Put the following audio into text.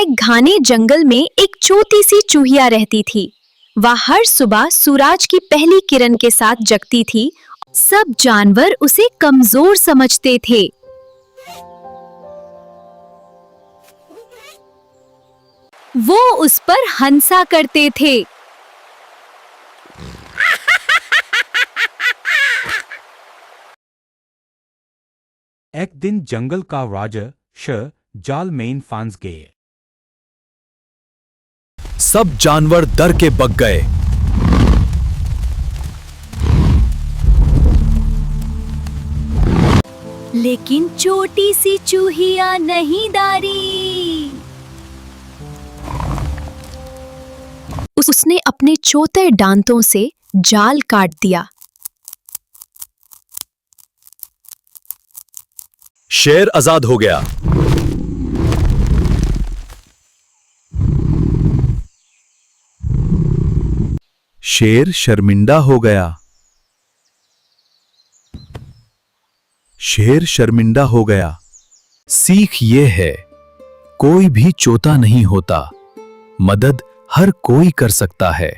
एक घने जंगल में एक छोटी सी चूहिया रहती थी। वह हर सुबह सूरज की पहली किरण के साथ जगती थी। सब जानवर उसे कमजोर समझते थे। वो उस पर हंसा करते थे। एक दिन जंगल का राजा शेर जाल में फंस गए। सब जानवर डर के भाग गए। लेकिन छोटी सी चूहिया नहीं डरी। उसने अपने छोटे दांतों से जाल काट दिया। शेर आजाद हो गया। शेर शर्मिंदा हो गया। शेर शर्मिंदा हो गया। सीख ये है, कोई भी चोता नहीं होता, मदद हर कोई कर सकता है।